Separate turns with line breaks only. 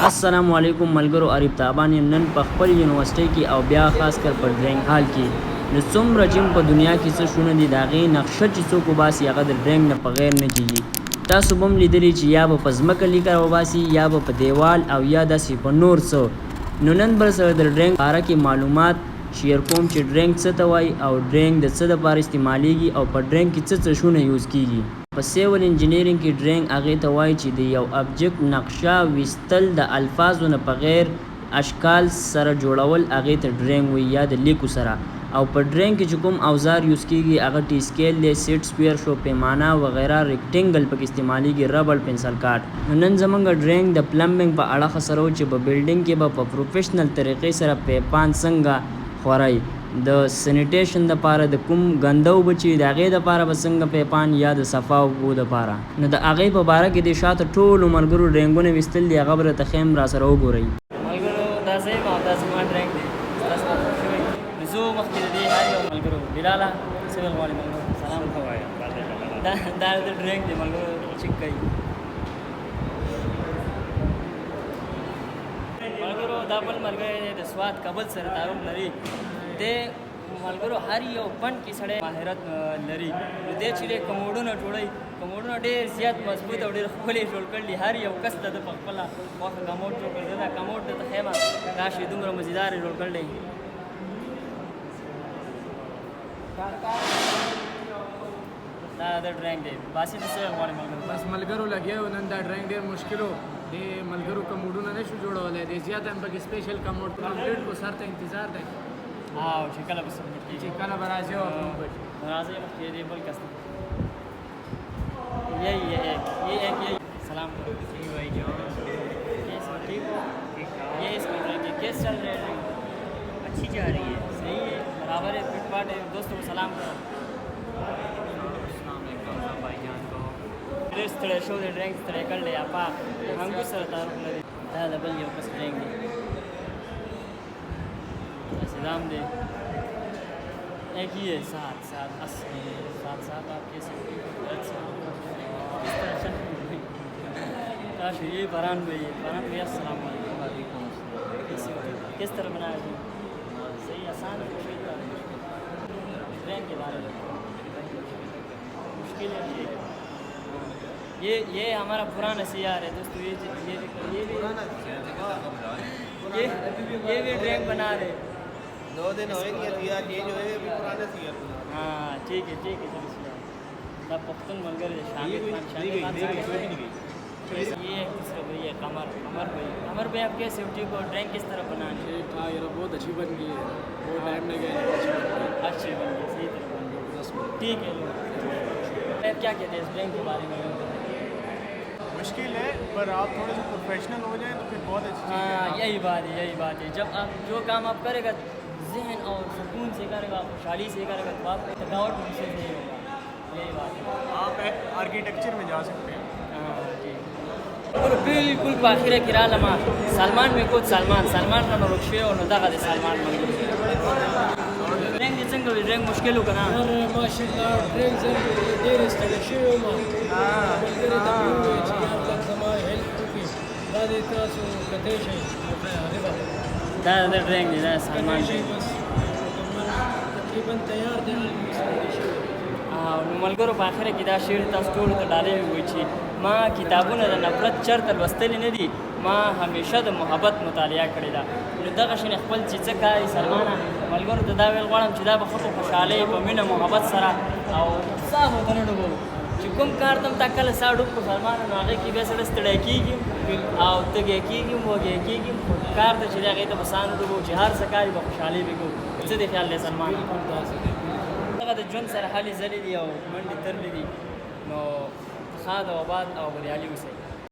السلام علیکم ملګرو، اریب تابان یم نن په خپل یونیورسيټي کې او بیا خاص کر په ډرینګ حال کې نو څومره چې په دنیا کې څه شونه دي د هغې نقشه چې څوک وباسي هغه د ډرینګ نه په غیر نه کېږي. تاسو به هم لیدلي چې یا به په ځمکه لیکه وباسي یا به په دیوال او یا داسې په نور څه. نو نن بل سره د ډرینګ په اړه کې معلومات شیر کوم چې ډرینګ څه ته وایي او ډرینګ د څه دپاره استعمالیږي او په ډرینګ کې څه څه شونه یوز کېږي. په سیول انجینیرینګ کې ډرینګ هغې ته وایي چې د یو ابجکټ نقشه ویستل د الفاظو نه په غیر اشکال سره جوړول هغې ته ډرینګ وایي یا د لیکو سره. او په ډرینګ کې چې کوم اوزار یوز کېږي هغه ټي سکیل دی، سیټ سکویر شو، پیمانه وغیره، ریکټینګل پکې استعمالیږي، ربړ، پنسل کاټ. نن زمونږ ډرینګ د پلمبنګ په اړه خسرو چې په بلډینګ کې به په پروفیشنل طریقې سره پیپان څنګه خورئ، د سینیټیشن دپاره د کوم ګنده اوبه چې د هغې دپاره به څنګه پیپان یا د صفا اوبو دپاره. نو د هغې په باره کې د شاته ټولو ملګرو ډرینګونه ویستل دي، هغه به راته ښیم راسره وګورئ.
ملګرو دا صحیح او دا زما ډرینګ دی، ستاسو خوښ شوی. نو زه مخکې د دې هر یو ملګرو بلاله څه ویل غواړې ملګرو؟ سلام ووایه. دا د ډرینګ دی ملګرو، چک کوي ملګرو. دا بل ملګری دی د سوات کابل سره تعلق لري. دی ملګرو هر یو فن کې سړی ماهرت لري. نو دی چې دی کموډونه جوړوي، کموډونه ډېر زیات مضبوط او ډېر ښکلي جوړ کړي. هر یو کس ته د په خپله خوښه کموډ جوړ کړی. دا کموډ ته ښیمه کاشي دومره مزیدار یې جوړ کړی. دا د ډرینګ دی. باسي ته څه غواړې ملګرو؟
بس ملګرو لګیا و نن دا ډرینګ ډېر مشکل و. دې ملګرو کموډونه نه شو جوړولی. دی زیات هم پکې سپیشل کموډ کمپلیټ کو سر ته انتظار دی
او چې کله به سبمیټ کېږي،
چې کله به راځي او اپروو به شي.
راځئ مخکې دې بل کس یہی سلام بھائی جان، کیسے ٹھیک ہو؟ یہ اس کو کیسے چل رہے ہیں؟ اچھی جا رہی ہے، صحیح ہے، برابر ہے، فٹ فاٹ ہے. دوستوں کو سلام کرو. السلام علیکم بھائی جان کو ډېر ستړی شو دی، ډرینګ ستړی کړی اپا انګور سره تعلق لري. دا د بل یو کس ډرینګ دی، دام دے ایک ہی ہے. سات آپ کیسے کاش یہ فرحان بھائی السلام علیکم. کس طرح بنایا جی؟ صحیح آسان مشکل تھا. ٹرین کے بارے میں مشکل ہے. یہ ہمارا پرانا سیار ہے دوستو. یہ بھی ڈرینگ بنا رہے.
2 دن ہوئے نہیں سیار، یہ جو ہے ابھی پرانا سیار.
ہاں ٹھیک ہے دا پختون ملګری دی شامل خان یہ ایک دوسرے بھائی ہے قمر بھائی. آپ کیسے ٹھیک ہو؟ ڈرینگ کس طرح بنانے؟
ٹھیک ٹھاک ہے، بہت اچھی بن گئی ہے، بہت ٹائم لگے.
اچھی بن گئی، صحیح طرح بن گئی. ٹھیک ہے. آپ کیا کہتے ہیں اس ڈرینگ کے بارے میں؟
مشکل ہے پر آپ تھوڑے سے پروفیشنل ہو جائیں تو پھر بہت اچھی.
ہاں یہی بات ہے. جب آپ جو کام آپ کرے گا ذہن اور سکون سے کرے گا، خوشحالی سے کرے گا، تو آپ کو تھکاوٹ محسوس نہیں ہوگا. یہی بات ہے.
آپ آرکیٹیکچر میں جا سکتے ہیں.
ہاں جی. اور بالکل په اخره کې رالمه سلمان مې کوت سلمان را نروک شوی او نو دغه د سلمان ملګری. ډرینګ دې څنګه وي؟ ډرینګ مشکل و که نه؟
ماشاءالله ډرینګ زه ډېر ستړی شوی وم. ملګري ته مې وویل چې یار لږ زما هیلپ وکړي، دا دې تاسو کتی شئ.
دا د ډرینګ دی، دا سلمان دی.
تقریبا تیار دی.
نو ملګرو په اخره کې دا شعر تاسو ټولو ته ډالۍ وي چې ما کتابونه د نفرت چرته لوستلي نه دي، ما همیشه د محبت مطالعه کړې ده. نو دغه شان خپل چې څه کاري سلمانه ملګرو ته دا ویل غواړم چې دا به ښه په خوشحالۍ په مینه محبت سره او ساه ورته نه ډوبوو. چې کوم کار ته هم تا کله ساه ډوب کړو سلمانه، نو هغې کې بیا سړی ستړی کېږي او تږی کېږي، وږی کېږي. کار ته چې دی هغې ته به ساه نه ډوبوو چې هر څه کار یې به خوشحالۍ به کوو. څه دې خیال دی سلمانه؟ دغه د ژوند سره هلې ځلې دي او منډې ترلې دي. نو ښاد او آباد او بریالي اوسئ.